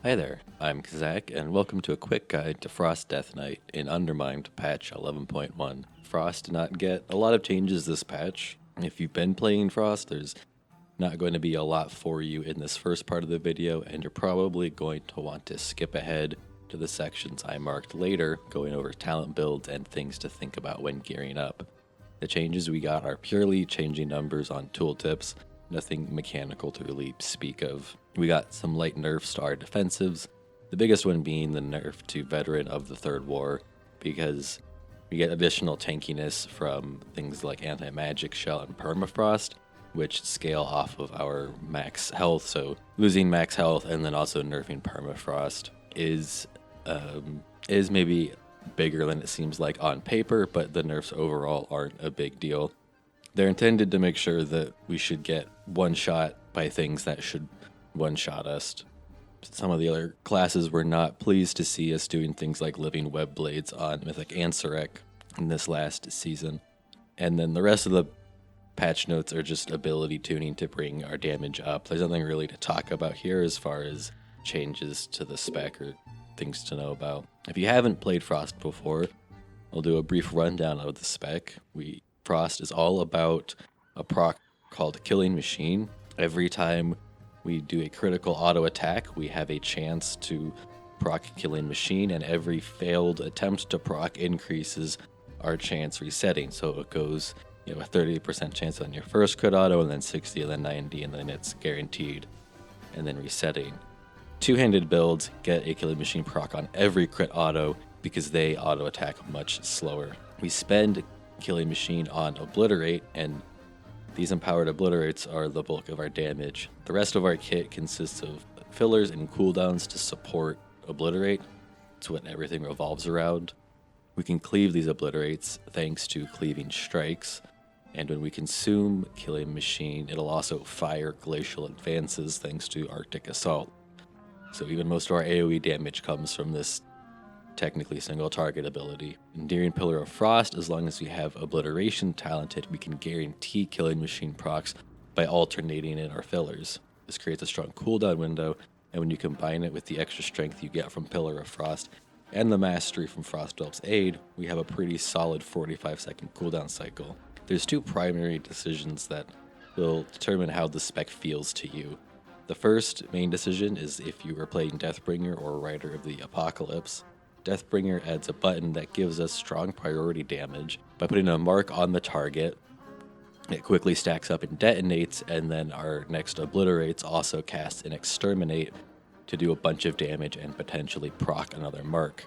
Hi there, I'm Kazak, and welcome to a quick guide to Frost Death Knight in Undermine patch 11.1. Frost did not get a lot of changes this patch. If you've been playing Frost, there's not going to be a lot for you in this first part of the video, and you're probably going to want to skip ahead to the sections I marked later, going over talent builds and things to think about when gearing up. The changes we got are purely changing numbers on tooltips, nothing mechanical to really speak of. We got some light nerfs to our defensives, the biggest one being the nerf to Veteran of the Third War, because we get additional tankiness from things like anti-magic shell and permafrost, which scale off of our max health. So losing max health and then also nerfing permafrost is maybe bigger than it seems like on paper, but the nerfs overall aren't a big deal. They're intended to make sure that we should get one shot by things that should one-shot us. Some of the other classes were not pleased to see us doing things like living web blades on Mythic Ansurek in this last season. And then the rest of the patch notes are just ability tuning to bring our damage up. There's nothing really to talk about here as far as changes to the spec or things to know about. If you haven't played Frost before, I'll do a brief rundown of the spec. Frost is all about a proc called Killing Machine. Every time we do a critical auto attack, we have a chance to proc Killing Machine, and every failed attempt to proc increases our chance resetting. So it goes, a 30% chance on your first crit auto, and then 60, and then 90, and then it's guaranteed, and then resetting. Two-handed builds get a Killing Machine proc on every crit auto because they auto attack much slower. We spend Killing Machine on Obliterate, and these empowered obliterates are the bulk of our damage. The rest of our kit consists of fillers and cooldowns to support Obliterate. It's what everything revolves around. We can cleave these obliterates thanks to cleaving strikes, and when we consume Killing Machine, it'll also fire glacial advances thanks to Arctic Assault. So even most of our AoE damage comes from this technically single target ability. Endearing Pillar of Frost, as long as we have Obliteration talented, we can guarantee Killing Machine procs by alternating in our fillers. This creates a strong cooldown window, and when you combine it with the extra strength you get from Pillar of Frost and the mastery from Frostwhelp's Aid, we have a pretty solid 45-second cooldown cycle. There's two primary decisions that will determine how the spec feels to you. The first main decision is if you are playing Deathbringer or Rider of the Apocalypse. Deathbringer adds a button that gives us strong priority damage. By putting a mark on the target, it quickly stacks up and detonates, and then our next Obliterates also cast an Exterminate to do a bunch of damage and potentially proc another mark.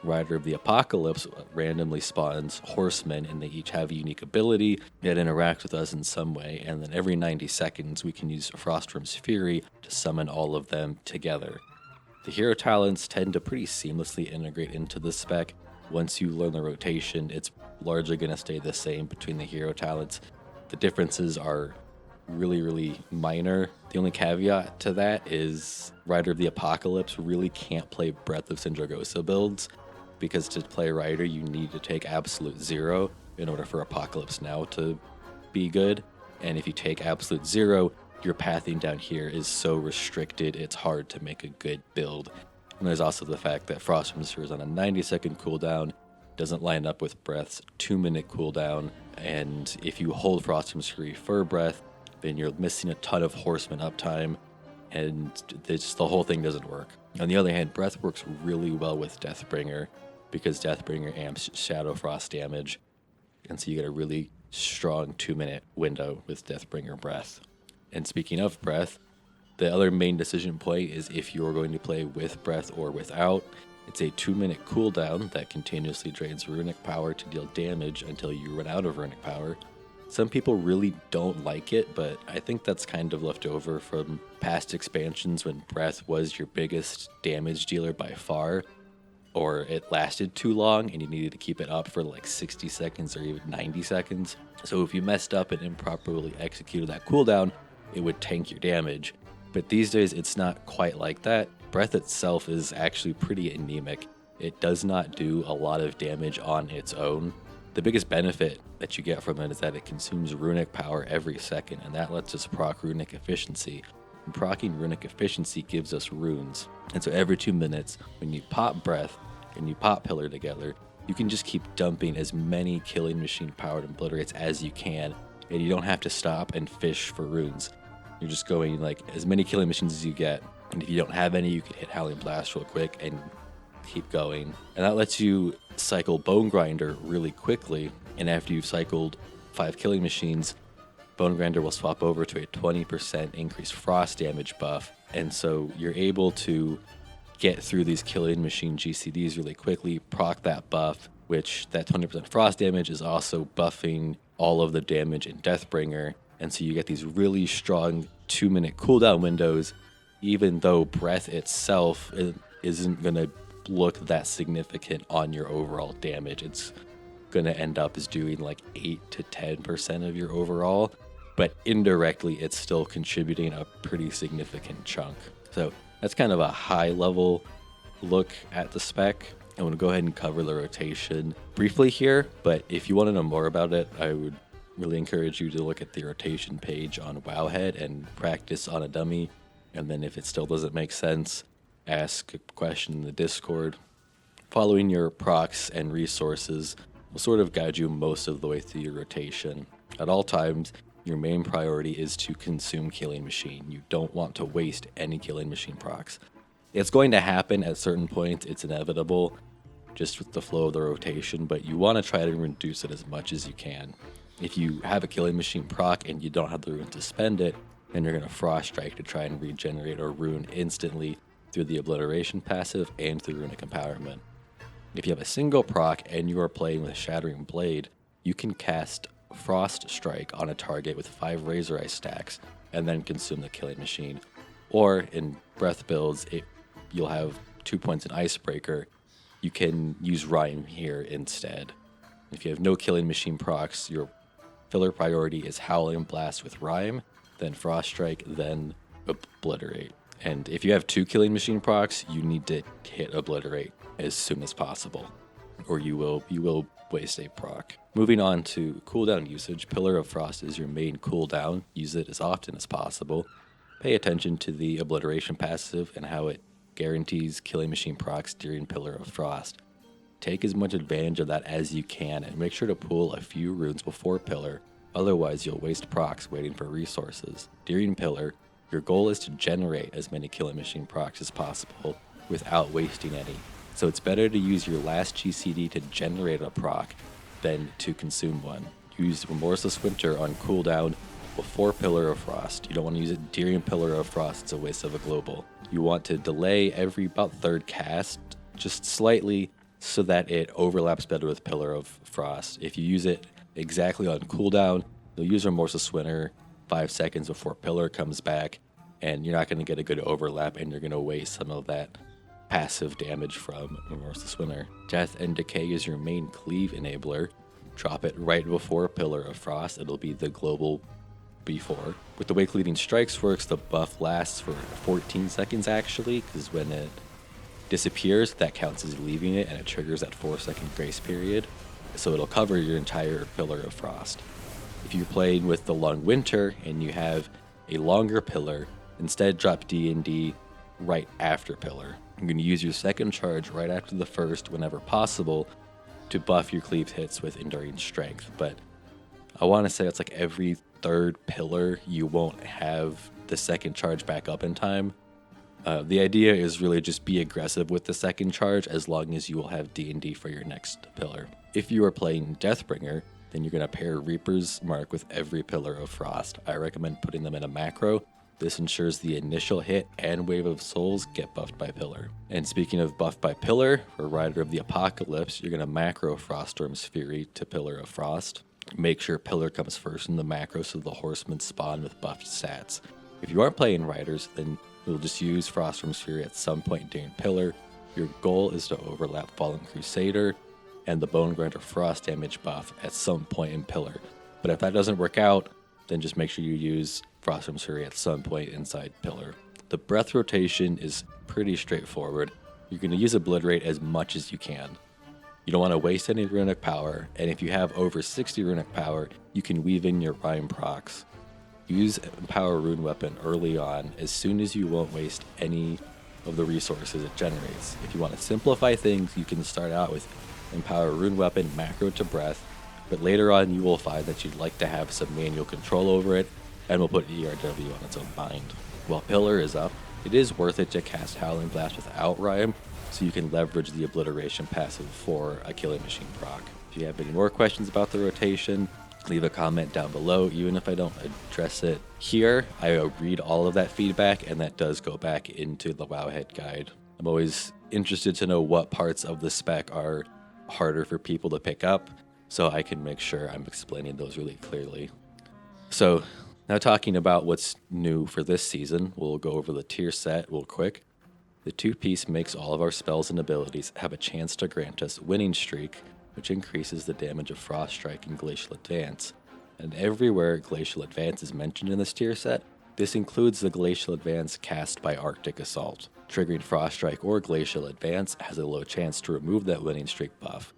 Rider of the Apocalypse randomly spawns horsemen, and they each have a unique ability that interact with us in some way, and then every 90 seconds we can use Frostworm's Fury to summon all of them together. The hero talents tend to pretty seamlessly integrate into the spec. Once you learn the rotation, it's largely going to stay the same between the hero talents. The differences are really, really minor. The only caveat to that is Rider of the Apocalypse really can't play Breath of Sindragosa builds, because to play Rider you need to take Absolute Zero in order for Apocalypse Now to be good. And if you take Absolute Zero, your pathing down here is so restricted, it's hard to make a good build. And there's also the fact that Frostworm's Fury is on a 90-second cooldown, doesn't line up with Breath's 2-minute cooldown, and if you hold Frostworm's Fury for Breath, then you're missing a ton of Horseman uptime, and the whole thing doesn't work. On the other hand, Breath works really well with Deathbringer, because Deathbringer amps Shadow Frost damage, and so you get a really strong 2-minute window with Deathbringer Breath. And speaking of Breath, the other main decision point is if you're going to play with Breath or without. It's a 2-minute cooldown that continuously drains runic power to deal damage until you run out of runic power. Some people really don't like it, but I think that's kind of left over from past expansions when Breath was your biggest damage dealer by far, or it lasted too long and you needed to keep it up for like 60 seconds or even 90 seconds. So if you messed up and improperly executed that cooldown, it would tank your damage. But these days it's not quite like that. Breath itself is actually pretty anemic. It does not do a lot of damage on its own. The biggest benefit that you get from it is that it consumes runic power every second, and that lets us proc runic efficiency. And proccing runic efficiency gives us runes. And so every 2 minutes, when you pop breath and you pop pillar together, you can just keep dumping as many killing machine powered obliterates as you can, and you don't have to stop and fish for runes. You're just going like as many killing machines as you get, and if you don't have any, you can hit Howling Blast real quick and keep going. And that lets you cycle Bone Grinder really quickly, and after you've cycled 5 killing machines, Bone Grinder will swap over to a 20% increased frost damage buff, and so you're able to get through these killing machine GCDs really quickly, proc that buff, which that 20% frost damage is also buffing all of the damage in Deathbringer, and so you get these really strong 2-minute cooldown windows, even though breath itself isn't going to look that significant on your overall damage. It's going to end up as doing like 8 to 10% of your overall, but indirectly it's still contributing a pretty significant chunk. So that's kind of a high level look at the spec. I'm going to go ahead and cover the rotation briefly here, but if you want to know more about it, I would really encourage you to look at the rotation page on Wowhead and practice on a dummy. And then if it still doesn't make sense, ask a question in the Discord. Following your procs and resources will sort of guide you most of the way through your rotation. At all times, your main priority is to consume killing machine. You don't want to waste any killing machine procs. It's going to happen at certain points, it's inevitable, just with the flow of the rotation, but you want to try to reduce it as much as you can. If you have a killing machine proc and you don't have the rune to spend it, then you're going to Frost Strike to try and regenerate a rune instantly through the obliteration passive and through runic empowerment. If you have a single proc and you are playing with Shattering Blade, you can cast Frost Strike on a target with 5 Razor Ice stacks and then consume the killing machine. Or in breath builds, you'll have 2 points in Icebreaker. You can use Rhyme here instead. If you have no killing machine procs, your filler priority is Howling Blast with Rhyme, then Frost Strike, then Obliterate. And if you have 2 killing machine procs, you need to hit Obliterate as soon as possible, or you will waste a proc. Moving on to cooldown usage, Pillar of Frost is your main cooldown. Use it as often as possible. Pay attention to the obliteration passive and how it guarantees killing machine procs during Pillar of Frost. Take as much advantage of that as you can and make sure to pull a few runes before Pillar, otherwise you'll waste procs waiting for resources. During Pillar, your goal is to generate as many killing machine procs as possible without wasting any. So it's better to use your last GCD to generate a proc than to consume one. Use Remorseless Winter on cooldown before Pillar of Frost. You don't want to use it during Pillar of Frost, it's a waste of a global. You want to delay every about third cast just slightly so that it overlaps better with Pillar of Frost. If you use it exactly on cooldown, you'll use Remorseless Winter 5 seconds before Pillar comes back, and you're not going to get a good overlap, and you're going to waste some of that passive damage from Remorseless Winter. Death and Decay is your main cleave enabler. Drop it right before Pillar of Frost. It'll be the global before. With the way Cleaving Strikes works, the buff lasts for 14 seconds actually, because when it disappears, that counts as leaving it, and it triggers that 4-second grace period. So it'll cover your entire Pillar of Frost. If you're playing with the Long Winter and you have a longer Pillar, instead drop D&D right after Pillar. You're going to use your second charge right after the first whenever possible to buff your cleave hits with Enduring Strength. But I want to say it's like every third Pillar you won't have the second charge back up in time. The idea is really just be aggressive with the second charge as long as you will have D&D for your next Pillar. If you are playing Deathbringer, then you're going to pair Reaper's Mark with every Pillar of Frost. I recommend putting them in a macro. This ensures the initial hit and Wave of Souls get buffed by Pillar. And speaking of buffed by Pillar, for Rider of the Apocalypse, you're going to macro Froststorm's Fury to Pillar of Frost. Make sure Pillar comes first in the macro so the Horsemen spawn with buffed stats. If you aren't playing Riders, then you'll just use Froststorm's Fury at some point during Pillar. Your goal is to overlap Fallen Crusader and the Bone Grinder Frost damage buff at some point in Pillar. But if that doesn't work out, then just make sure you use Froststorm's Fury at some point inside Pillar. The breath rotation is pretty straightforward. You're going to use Obliterate as much as you can. You don't want to waste any runic power, and if you have over 60 runic power, you can weave in your Rhyme procs. use Empower Rune Weapon early on as soon as you won't waste any of the resources it generates. If you want to simplify things, you can start out with Empower Rune Weapon, macro to breath, but later on you will find that you'd like to have some manual control over it, and we'll put ERW on its own bind. While Pillar is up, it is worth it to cast Howling Blast without Rhyme, so you can leverage the Obliteration passive for a Killing Machine proc. If you have any more questions about the rotation, leave a comment down below. Even if I don't address it here, I read all of that feedback, and that does go back into the Wowhead guide. I'm always interested to know what parts of the spec are harder for people to pick up, so I can make sure I'm explaining those really clearly. So now talking about what's new for this season, we'll go over the tier set real quick. The 2-piece makes all of our spells and abilities have a chance to grant us Winning Streak, which increases the damage of Frost Strike and Glacial Advance. And everywhere Glacial Advance is mentioned in this tier set, this includes the Glacial Advance cast by Arctic Assault. Triggering Frost Strike or Glacial Advance has a low chance to remove that Winning Streak buff.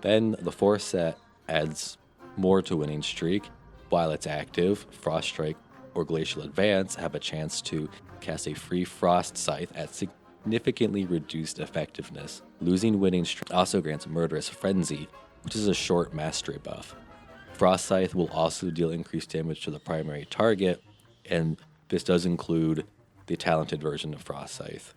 Then the 4th set adds more to Winning Streak. While it's active, Frost Strike or Glacial Advance have a chance to cast a free Frost Scythe at significantly reduced effectiveness. Losing Winning Streak also grants Murderous Frenzy, which is a short mastery buff. Frost Scythe will also deal increased damage to the primary target, and this does include the talented version of Frost Scythe.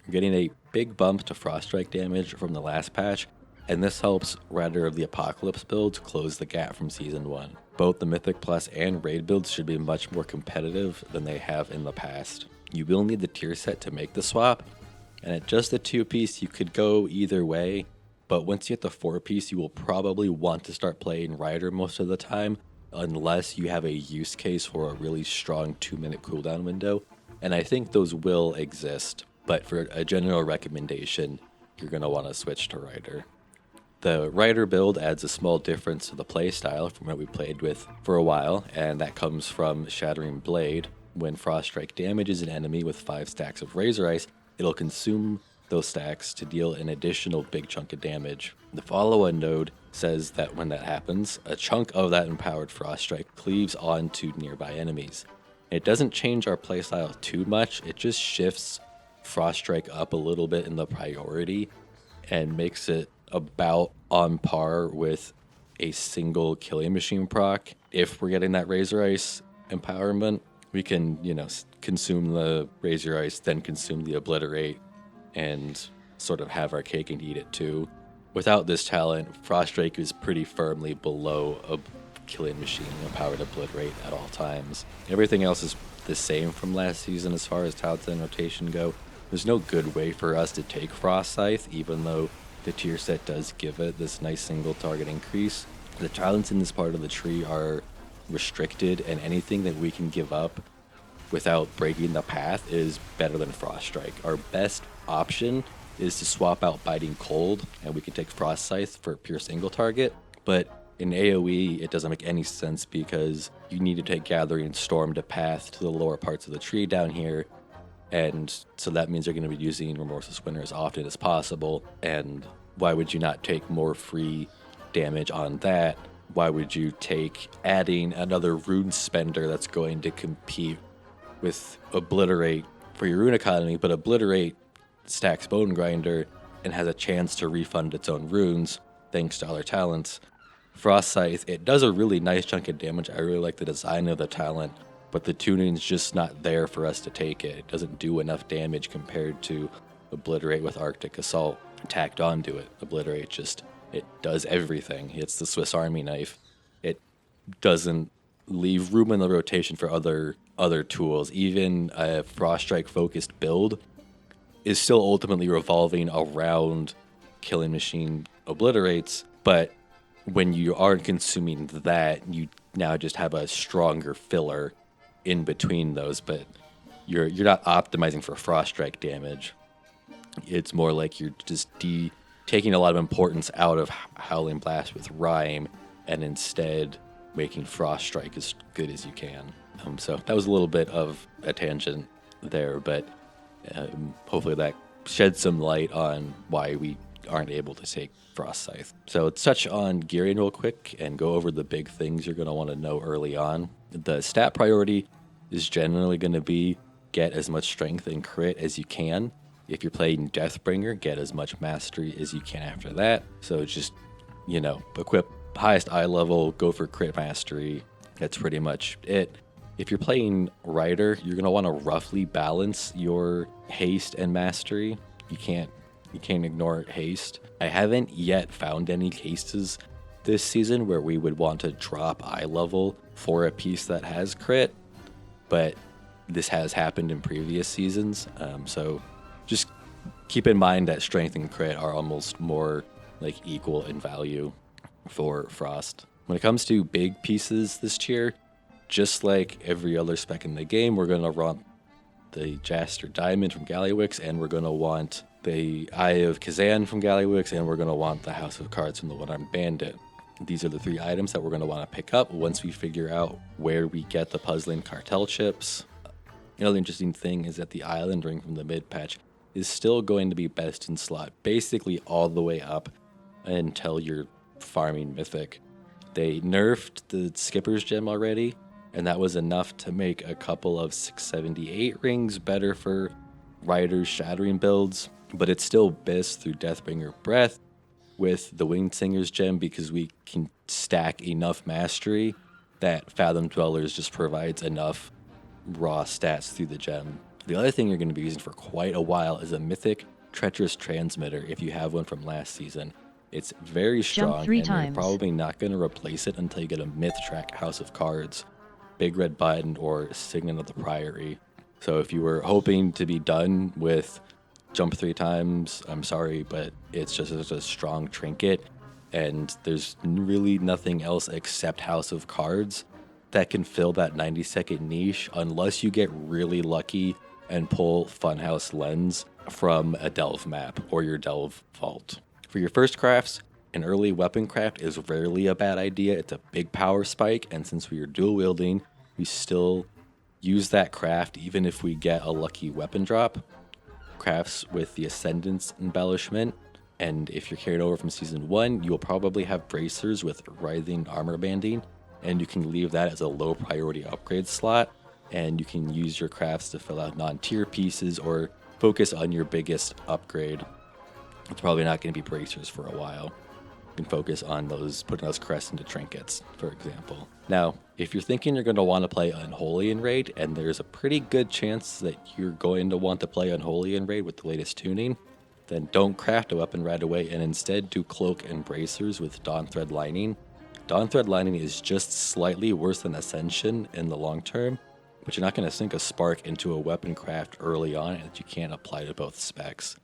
You're getting a big bump to Frost Strike damage from the last patch, and this helps Rider of the Apocalypse builds close the gap from Season 1. Both the Mythic Plus and Raid builds should be much more competitive than they have in the past. You will need the tier set to make the swap, and at just the 2-piece you could go either way, but once you get the 4-piece you will probably want to start playing Rider most of the time, unless you have a use case for a really strong 2-minute cooldown window, and I think those will exist, but for a general recommendation, you're going to want to switch to Rider. The Rider build adds a small difference to the playstyle from what we played with for a while, and that comes from Shattering Blade. When Frost Strike damages an enemy with 5 stacks of Razor Ice, it'll consume those stacks to deal an additional big chunk of damage. The follow-on node says that when that happens, a chunk of that empowered Frost Strike cleaves onto nearby enemies. It doesn't change our playstyle too much, it just shifts Frost Strike up a little bit in the priority and makes it about on par with a single Killing Machine proc. If we're getting that Razor Ice empowerment, we can, consume the Razor Ice, then consume the Obliterate, and sort of have our cake and eat it too. Without this talent, Frost Strike is pretty firmly below a Killing Machine empowered Obliterate at all times. Everything else is the same from last season as far as talents and rotation go. There's no good way for us to take Frost Scythe, even though the tier set does give it this nice single target increase. The talents in this part of the tree are restricted, and anything that we can give up without breaking the path is better than Frost Strike. Our best option is to swap out Biting Cold, and we can take Frost Scythe for pure single target, but in AoE it doesn't make any sense because you need to take Gathering Storm to path to the lower parts of the tree down here, and so that means you're going to be using Remorseless Winter as often as possible, and why would you not take more free damage on that? Why would you take adding another Rune Spender that's going to compete with Obliterate for your rune economy, but Obliterate stacks Bone Grinder and has a chance to refund its own runes thanks to other talents. Frost Scythe, it does a really nice chunk of damage. I really like the design of the talent, but the tuning's just not there for us to take it. It doesn't do enough damage compared to Obliterate with Arctic Assault tacked onto it. Obliterate just, it does everything. It's the Swiss Army knife. It doesn't leave room in the rotation for other tools. Even a Frost Strike focused build is still ultimately revolving around Killing Machine Obliterates, but when you aren't consuming that, you now just have a stronger filler in between those, but you're not optimizing for Frost Strike damage. It's more like you're just taking a lot of importance out of Howling Blast with Rhyme and instead making Frost Strike as good as you can. So that was a little bit of a tangent there, but hopefully that sheds some light on why we aren't able to take Frost Scythe. So let's touch on gearing real quick and go over the big things you're going to want to know early on. The stat priority is generally going to be get as much strength and crit as you can. If you're playing Deathbringer, get as much mastery as you can after that. So just, equip highest eye level, go for crit mastery. That's pretty much it. If you're playing Rider, you're going to want to roughly balance your haste and mastery. You can't ignore haste. I haven't yet found any cases this season where we would want to drop eye level for a piece that has crit, but this has happened in previous seasons. So just keep in mind that strength and crit are almost more like equal in value for Frost. When it comes to big pieces this tier, just like every other spec in the game, we're going to want the Jaster Diamond from Gallywix, and we're going to want the Eye of Kazan from Gallywix, and we're going to want the House of Cards from the One-Armed Bandit. These are the 3 items that we're going to want to pick up once we figure out where we get the puzzling cartel chips. Another interesting thing is that the Island Ring from the mid-patch is still going to be best in slot, basically all the way up until you're farming Mythic. They nerfed the Skipper's Gem already, and that was enough to make a couple of 678 rings better for Rider's Shattering builds, but it's still best through Deathbringer Breath with the Winged Singer's Gem because we can stack enough mastery that Fathom Dwellers just provides enough raw stats through the gem. The other thing you're going to be using for quite a while is a Mythic Treacherous Transmitter if you have one from last season. It's very strong, and you're probably not going to replace it until you get a Myth Track House of Cards, Big Red Button, or Signet of the Priory. So if you were hoping to be done with Jump 3 times, I'm sorry, but it's just a strong trinket, and there's really nothing else except House of Cards that can fill that 90-second niche unless you get really lucky and pull Funhouse Lens from a Delve map or your Delve Vault. For your first crafts, an early weapon craft is rarely a bad idea. It's a big power spike, and since we are dual wielding, we still use that craft even if we get a lucky weapon drop. Crafts with the Ascendance embellishment, and if you're carried over from season 1, you'll probably have bracers with writhing armor banding, and you can leave that as a low priority upgrade slot, and you can use your crafts to fill out non-tier pieces or focus on your biggest upgrade. It's probably not going to be bracers for a while. You can focus on putting those crests into trinkets, for example. Now, if you're thinking you're going to want to play Unholy in Raid, and there's a pretty good chance that you're going to want to play Unholy in Raid with the latest tuning, then don't craft a weapon right away and instead do Cloak and Bracers with Dawn Thread Lining. Dawn Thread Lining is just slightly worse than Ascension in the long term, but you're not going to sink a spark into a weapon craft early on and you can't apply to both specs.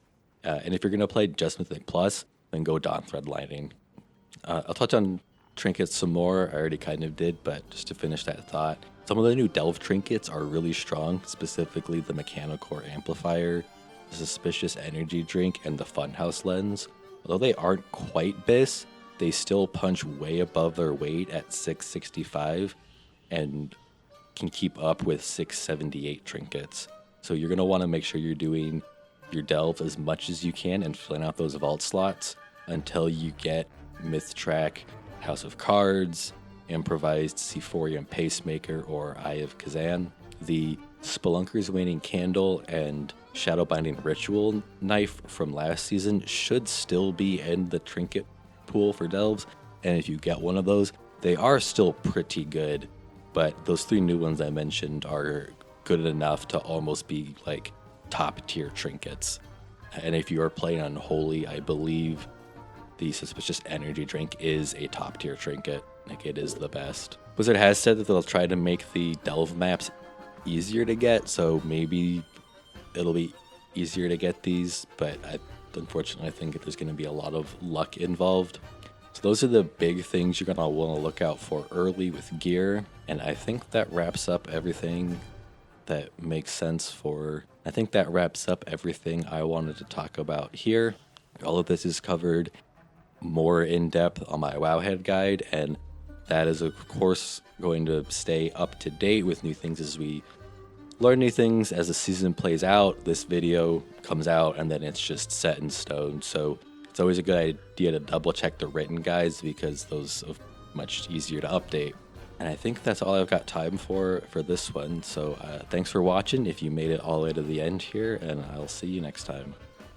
And if you're going to play just Mythic Plus, then go Dawn Thread Lining. I'll touch on trinkets some more. I already kind of did, but just to finish that thought, some of the new Delve trinkets are really strong, specifically the Mechanical Core Amplifier, the Suspicious Energy Drink, and the Funhouse Lens. Although they aren't quite BIS, they still punch way above their weight at 665 and can keep up with 678 trinkets. So you're going to want to make sure you're doing your Delve as much as you can and filling out those vault slots until you get Myth Track, House of Cards, Improvised Sephorium Pacemaker, or Eye of Kazan. The Spelunker's Waning Candle and Shadowbinding Ritual Knife from last season should still be in the trinket pool for Delves, and if you get one of those, they are still pretty good, but those 3 new ones I mentioned are good enough to almost be like top tier trinkets. And if you are playing Unholy, I believe the Suspicious Energy Drink is a top tier trinket. Like, it is the best. Blizzard has said that they'll try to make the Delve maps easier to get, so maybe it'll be easier to get these, but unfortunately I think there's going to be a lot of luck involved. So those are the big things you're going to want to look out for early with gear, and I think that wraps up everything that makes sense I think that wraps up everything I wanted to talk about here. All of this is covered more in depth on my Wowhead guide, and that is of course going to stay up to date with new things as we learn new things as the season plays out. This video comes out and then it's just set in stone. So It's always a good idea to double check the written guides because those are much easier to update. And I think that's all I've got time for this one. So thanks for watching if you made it all the way to the end here, and I'll see you next time.